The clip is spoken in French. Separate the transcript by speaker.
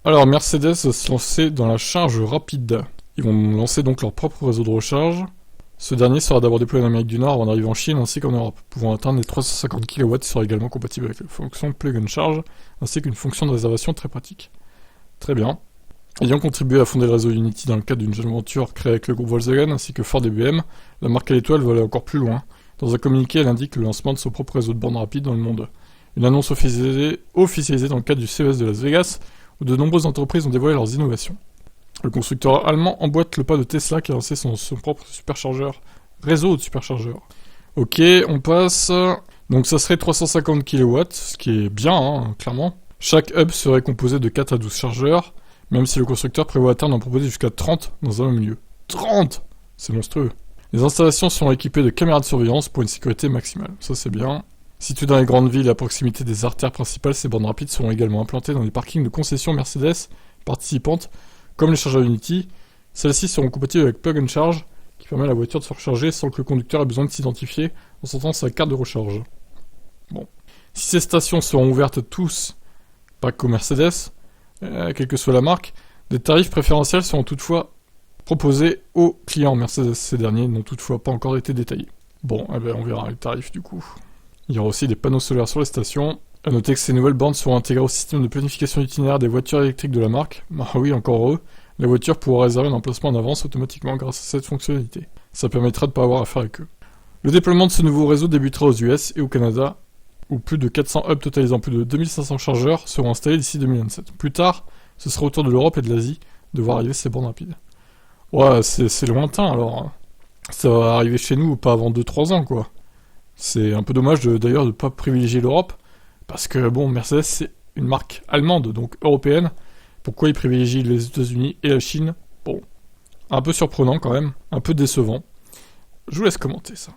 Speaker 1: Alors, Mercedes va se lancer dans la charge rapide. Ils vont lancer donc leur propre réseau de recharge. Ce dernier sera d'abord déployé en Amérique du Nord avant d'arriver en Chine ainsi qu'en Europe, pouvant atteindre les 350 kW. Sera également compatible avec la fonction Plug and Charge, ainsi qu'une fonction de réservation très pratique. Très bien. Ayant contribué à fonder le réseau Unity dans le cadre d'une joint venture créée avec le groupe Volkswagen ainsi que Ford et BMW, la marque à l'étoile va aller encore plus loin. Dans un communiqué, elle indique le lancement de son propre réseau de bornes rapides dans le monde. Une annonce officialisée dans le cadre du CES de Las Vegas, où de nombreuses entreprises ont dévoilé leurs innovations. Le constructeur allemand emboîte le pas de Tesla qui a lancé son propre superchargeur, réseau de superchargeurs. Ok, on passe. Donc ça serait 350 kW, ce qui est bien, hein, clairement. Chaque hub serait composé de 4 à 12 chargeurs, même si le constructeur prévoit à terme d'en proposer jusqu'à 30 dans un milieu. 30 ! C'est monstrueux. Les installations sont équipées de caméras de surveillance pour une sécurité maximale. Ça c'est bien. Situées dans les grandes villes à proximité des artères principales, ces bornes rapides seront également implantées dans les parkings de concessions Mercedes participantes, comme les chargeurs Unity. Celles-ci seront compatibles avec Plug and Charge, qui permet à la voiture de se recharger sans que le conducteur ait besoin de s'identifier en sortant sa carte de recharge. Bon. Si ces stations seront ouvertes à tous, pas qu'aux Mercedes, quelle que soit la marque, des tarifs préférentiels seront toutefois proposés aux clients Mercedes. Ces derniers n'ont toutefois pas encore été détaillés. Bon, eh ben on verra les tarifs du coup. Il y aura aussi des panneaux solaires sur les stations. A noter que ces nouvelles bornes seront intégrées au système de planification itinéraire des voitures électriques de la marque. Ah oui, encore heureux. La voiture pourra réserver un emplacement en avance automatiquement grâce à cette fonctionnalité. Ça permettra de ne pas avoir affaire avec eux. Le déploiement de ce nouveau réseau débutera aux US et au Canada, où plus de 400 hubs totalisant plus de 2500 chargeurs seront installés d'ici 2027. Plus tard, ce sera au tour de l'Europe et de l'Asie de voir arriver ces bornes rapides. Ouais, c'est lointain alors. Ça va arriver chez nous pas avant 2-3 ans quoi. C'est un peu dommage d'ailleurs de ne pas privilégier l'Europe, parce que bon, Mercedes c'est une marque allemande, donc européenne. Pourquoi ils privilégient les États-Unis et la Chine? Bon, un peu surprenant quand même, un peu décevant. Je vous laisse commenter ça.